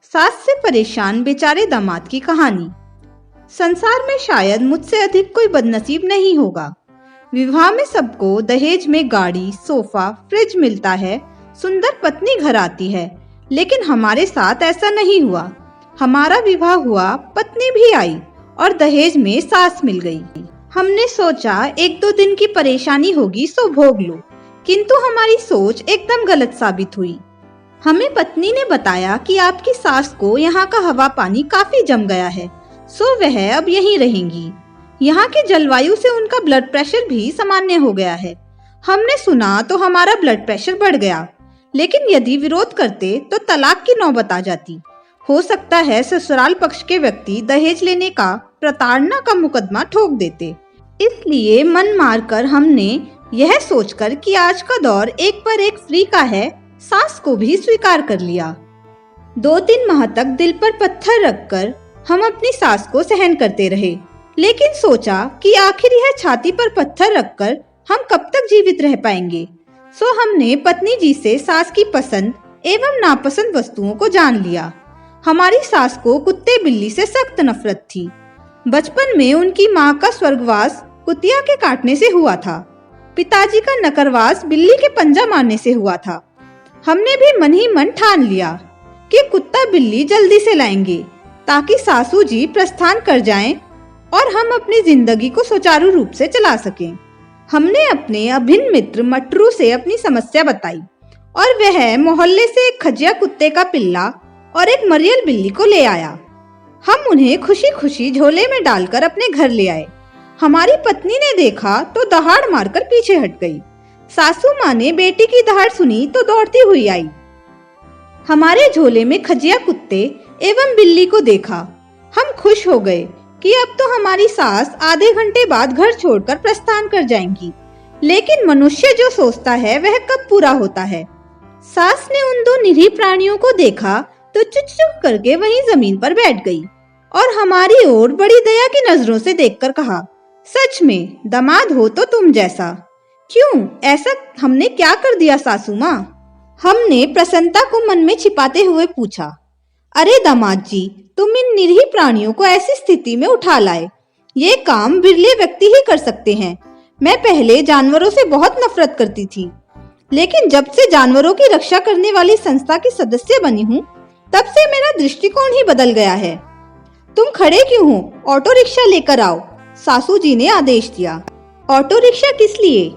सास से परेशान बेचारे दामाद की कहानी। संसार में शायद मुझसे अधिक कोई बदनसीब नहीं होगा। विवाह में सबको दहेज में गाड़ी, सोफा, फ्रिज मिलता है, सुंदर पत्नी घर आती है, लेकिन हमारे साथ ऐसा नहीं हुआ। हमारा विवाह हुआ, पत्नी भी आई और दहेज में सास मिल गई। हमने सोचा एक दो दिन की परेशानी होगी सो भोग लो, किंतु हमारी सोच एकदम गलत साबित हुई। हमें पत्नी ने बताया कि आपकी सास को यहाँ का हवा पानी काफी जम गया है, सो वह अब यहीं रहेंगी। यहाँ की जलवायु से उनका ब्लड प्रेशर भी सामान्य हो गया है। हमने सुना तो हमारा ब्लड प्रेशर बढ़ गया, लेकिन यदि विरोध करते तो तलाक की नौबत आ जाती। हो सकता है ससुराल पक्ष के व्यक्ति दहेज लेने का, प्रताड़ना का मुकदमा ठोक देते। इसलिए मन मारकर हमने यह सोचकर कि आज का दौर एक पर एक फ्री का है, सास को भी स्वीकार कर लिया। 2-3 माह तक दिल पर पत्थर रखकर हम अपनी सास को सहन करते रहे, लेकिन सोचा कि आखिर यह छाती पर पत्थर रखकर हम कब तक जीवित रह पाएंगे। सो हमने पत्नी जी से सास की पसंद एवं नापसंद वस्तुओं को जान लिया। हमारी सास को कुत्ते बिल्ली से सख्त नफरत थी। बचपन में उनकी माँ का स्वर्गवास कुतिया के काटने से हुआ था। पिताजी का नकरवास बिल्ली के पंजा मारने से हुआ था। हमने भी मन ही मन ठान लिया कि कुत्ता बिल्ली जल्दी से लाएंगे, ताकि सासू जी प्रस्थान कर जाएं और हम अपनी जिंदगी को सुचारू रूप से चला सकें। हमने अपने अभिन्न मित्र मटरू से अपनी समस्या बताई और वह मोहल्ले से एक खजिया कुत्ते का पिल्ला और एक मरियल बिल्ली को ले आया। हम उन्हें खुशी खुशी झोले में डालकर अपने घर ले आए। हमारी पत्नी ने देखा तो दहाड़ मारकर पीछे हट गई। सासू माँ ने बेटी की दहाड़ सुनी तो दौड़ती हुई आई। हमारे झोले में खजिया कुत्ते एवं बिल्ली को देखा। हम खुश हो गए कि अब तो हमारी सास आधे घंटे बाद घर छोड़कर प्रस्थान कर जाएंगी, लेकिन मनुष्य जो सोचता है वह कब पूरा होता है। सास ने उन दो निरीह प्राणियों को देखा तो चुप चुप करके वहीं जमीन पर बैठ गई और हमारी ओर बड़ी दया की नजरों से देखकर कहा, सच में दामाद हो तो तुम जैसा। क्यों, ऐसा हमने क्या कर दिया सासू माँ? हमने प्रसन्नता को मन में छिपाते हुए पूछा। अरे दामाद जी, तुम इन निरीह प्राणियों को ऐसी स्थिति में उठा लाए, ये काम बिरले व्यक्ति ही कर सकते हैं। मैं पहले जानवरों से बहुत नफरत करती थी, लेकिन जब से जानवरों की रक्षा करने वाली संस्था की सदस्य बनी हूँ, तब से मेरा दृष्टिकोण ही बदल गया है। तुम खड़े क्यों हो? ऑटो रिक्शा लेकर आओ, सासू जी ने आदेश दिया। ऑटो रिक्शा किस लिए?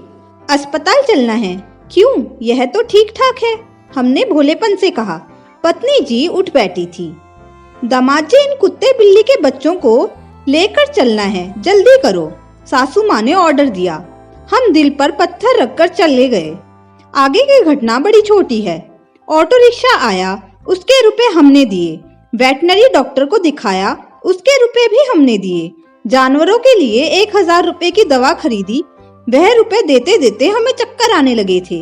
अस्पताल चलना है। क्यों, यह तो ठीक ठाक है, हमने भोलेपन से कहा। पत्नी जी उठ बैठी थी। दामाद जी, इन कुत्ते बिल्ली के बच्चों को लेकर चलना है, जल्दी करो, सासू माँ ने ऑर्डर दिया। हम दिल पर पत्थर रखकर चले गए। आगे की घटना बड़ी छोटी है। ऑटो रिक्शा आया, उसके रुपए हमने दिए। वेटनरी डॉक्टर को दिखाया, उसके रुपए भी हमने दिए। जानवरों के लिए 1000 रुपए की दवा खरीदी, वह रुपए देते देते हमें चक्कर आने लगे थे।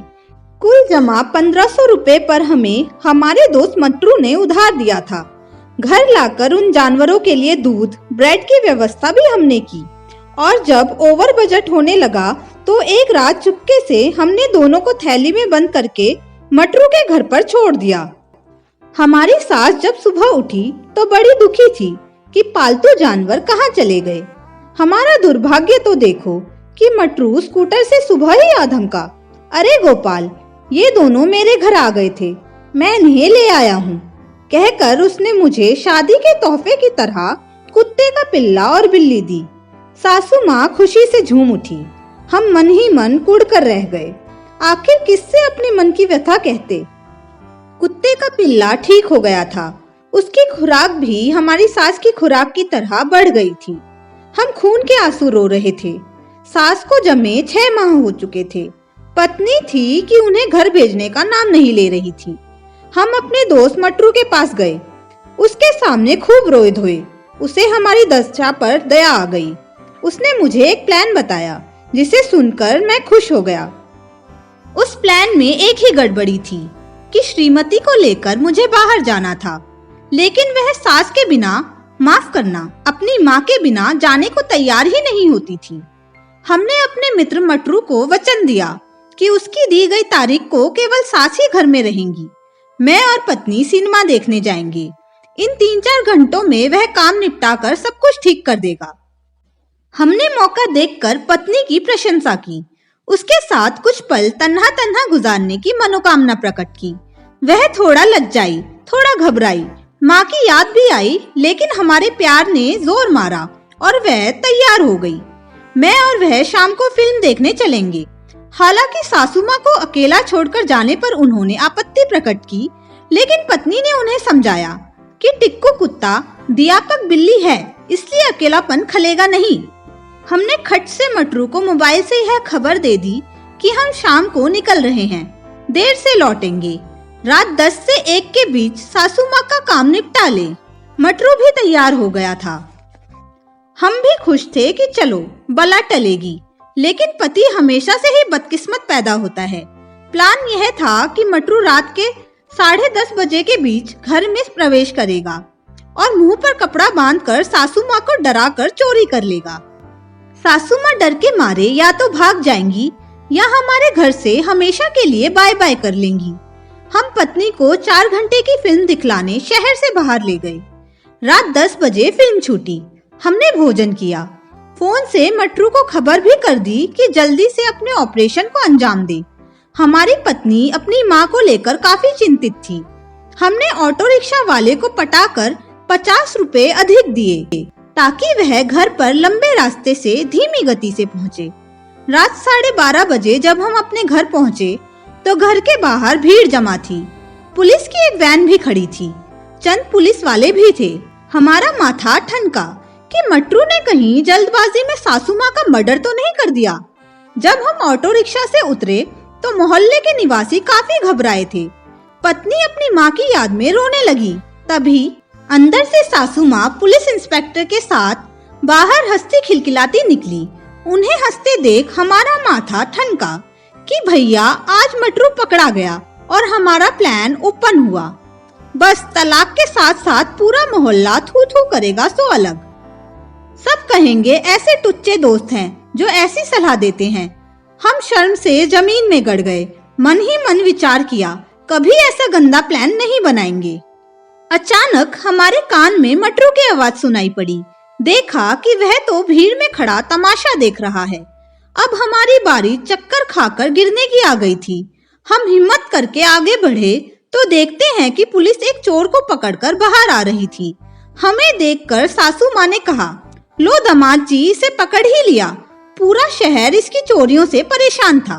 कुल जमा 1500 रुपए पर हमें हमारे दोस्त मटरू ने उधार दिया था। घर लाकर उन जानवरों के लिए दूध, ब्रेड की व्यवस्था भी हमने की, और जब ओवर बजट होने लगा तो एक रात चुपके से हमने दोनों को थैली में बंद करके मटरू के घर पर छोड़ दिया। हमारी सास जब सुबह उठी तो बड़ी दुखी थी कि पालतू जानवर कहाँ चले गए। हमारा दुर्भाग्य तो देखो कि मटरू स्कूटर से सुबह ही आ धमका। अरे गोपाल, ये दोनों मेरे घर आ गए थे, मैं इन्हें ले आया हूँ, कहकर उसने मुझे शादी के तोहफे की तरह कुत्ते का पिल्ला और बिल्ली दी। सासू माँ खुशी से झूम उठी। हम मन ही मन कुढ़ कर रह गए। आखिर किससे अपने मन की व्यथा कहते। कुत्ते का पिल्ला ठीक हो गया था। उसकी खुराक भी हमारी सास की खुराक की तरह बढ़ गई थी। हम खून के आंसू रो रहे थे। सास को जमे 6 माह हो चुके थे। पत्नी थी कि उन्हें घर भेजने का नाम नहीं ले रही थी। हम अपने दोस्त मटरू के पास गए, उसके सामने खूब रोए धोए। उसे हमारी दशा पर दया आ गई। उसने मुझे एक प्लान बताया, जिसे सुनकर मैं खुश हो गया। उस प्लान में एक ही गड़बड़ी थी कि श्रीमती को लेकर मुझे बाहर जाना था, लेकिन वह सास के बिना, माफ करना, अपनी माँ के बिना जाने को तैयार ही नहीं होती थी। हमने अपने मित्र मटरू को वचन दिया कि उसकी दी गई तारीख को केवल सास ही घर में रहेंगी। मैं और पत्नी सिनेमा देखने जाएंगे। इन 3-4 घंटों में वह काम निपटाकर सब कुछ ठीक कर देगा। हमने मौका देखकर पत्नी की प्रशंसा की, उसके साथ कुछ पल तन्हा तन्हा गुजारने की मनोकामना प्रकट की। वह थोड़ा लज्जाई, थोड़ा घबराई। माँ की याद भी आई, लेकिन हमारे प्यार ने जोर मारा और वह तैयार हो गई। मैं और वह शाम को फिल्म देखने चलेंगे। हालांकि सासू माँ को अकेला छोड़कर जाने पर उन्होंने आपत्ति प्रकट की, लेकिन पत्नी ने उन्हें समझाया कि टिक्कू कुत्ता दियापक बिल्ली है, इसलिए अकेलापन खलेगा नहीं। हमने खट से मटरू को मोबाइल से यह खबर दे दी कि हम शाम को निकल रहे हैं, देर से लौटेंगे। रात 10 से 1 के बीच सासू माँ का काम निपटा ले। मटरू भी तैयार हो गया था। हम भी खुश थे कि चलो बला टलेगी, लेकिन पति हमेशा से ही बदकिस्मत पैदा होता है। प्लान यह था कि मटरू रात के 10:30 बजे के बीच घर में प्रवेश करेगा और मुंह पर कपड़ा बांधकर सासू माँ को डराकर चोरी कर लेगा। सासू माँ डर के मारे या तो भाग जाएंगी या हमारे घर से हमेशा के लिए बाय बाय कर लेंगी। हम पत्नी को 4 घंटे की फिल्म दिखलाने शहर से बाहर ले गए। रात 10 बजे फिल्म छूटी। हमने भोजन किया। फोन से मटरू को खबर भी कर दी कि जल्दी से अपने ऑपरेशन को अंजाम दे। हमारी पत्नी अपनी माँ को लेकर काफी चिंतित थी। हमने ऑटो रिक्शा वाले को पटाकर 50 रुपए अधिक दिए ताकि वह घर पर लंबे रास्ते से धीमी गति से पहुँचे। रात 12:30 बजे जब हम अपने घर पहुँचे तो घर के बाहर भीड़ जमा थी। पुलिस की एक वैन भी खड़ी थी। चंद पुलिस वाले भी थे। हमारा माथा ठनका कि मटरू ने कहीं जल्दबाजी में सासू माँ का मर्डर तो नहीं कर दिया। जब हम ऑटो रिक्शा से उतरे तो मोहल्ले के निवासी काफी घबराए थे। पत्नी अपनी माँ की याद में रोने लगी। तभी अंदर से सासू माँ पुलिस इंस्पेक्टर के साथ बाहर हंसती खिलखिलाती निकली। उन्हें हंसते देख हमारा माथा ठनका कि भैया आज मटरू पकड़ा गया और हमारा प्लान ओपन हुआ। बस तलाक के साथ साथ पूरा मोहल्ला थू थू करेगा सो अलग। सब कहेंगे ऐसे टुच्चे दोस्त हैं जो ऐसी सलाह देते हैं। हम शर्म से जमीन में गड़ गए। मन ही मन विचार किया, कभी ऐसा गंदा प्लान नहीं बनाएंगे। अचानक हमारे कान में मटरू की आवाज सुनाई पड़ी। देखा कि वह तो भीड़ में खड़ा तमाशा देख रहा है। अब हमारी बारी चक्कर खाकर गिरने की आ गई थी। हम हिम्मत करके आगे बढ़े तो देखते हैं कि पुलिस एक चोर को पकड़कर बाहर आ रही थी। हमें देखकर सासू माँ ने कहा, लो दामाद जी, इसे पकड़ ही लिया। पूरा शहर इसकी चोरियों से परेशान था।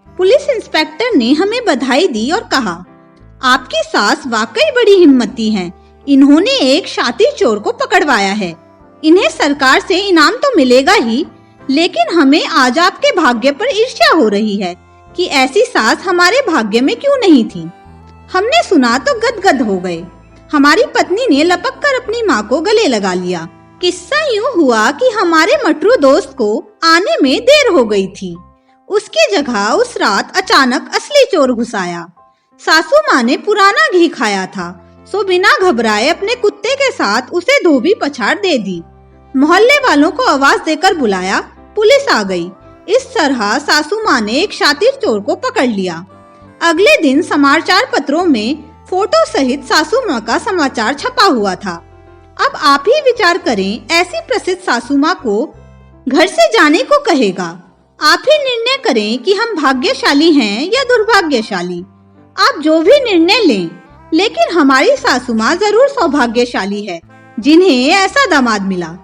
पुलिस इंस्पेक्टर ने हमें बधाई दी और कहा, आपकी सास वाकई बड़ी हिम्मती हैं। इन्होंने एक शातिर चोर को पकड़वाया है। इन्हें सरकार से इनाम तो मिलेगा ही, लेकिन हमें आज आपके भाग्य पर ईर्ष्या हो रही है कि ऐसी सास हमारे भाग्य में क्यों नहीं थी। हमने सुना तो गदगद हो गए। हमारी पत्नी ने लपक कर अपनी माँ को गले लगा लिया। किस्सा यूं हुआ कि हमारे मटरू दोस्त को आने में देर हो गई थी। उसकी जगह उस रात अचानक असली चोर घुस आया। सासू माँ ने पुराना घी खाया था, सो बिना घबराए अपने कुत्ते के साथ उसे धोबी पछाड़ दे दी। मोहल्ले वालों को आवाज देकर बुलाया। पुलिस आ गई। इस तरह सासू माँ ने एक शातिर चोर को पकड़ लिया। अगले दिन समाचार पत्रों में फोटो सहित सासू माँ का समाचार छपा हुआ था। अब आप ही विचार करें, ऐसी प्रसिद्ध सासू माँ को घर से जाने को कहेगा। आप ही निर्णय करें कि हम भाग्यशाली हैं या दुर्भाग्यशाली। आप जो भी निर्णय लें, लेकिन हमारी सासू माँ जरूर सौभाग्यशाली है जिन्हें ऐसा दामाद मिला।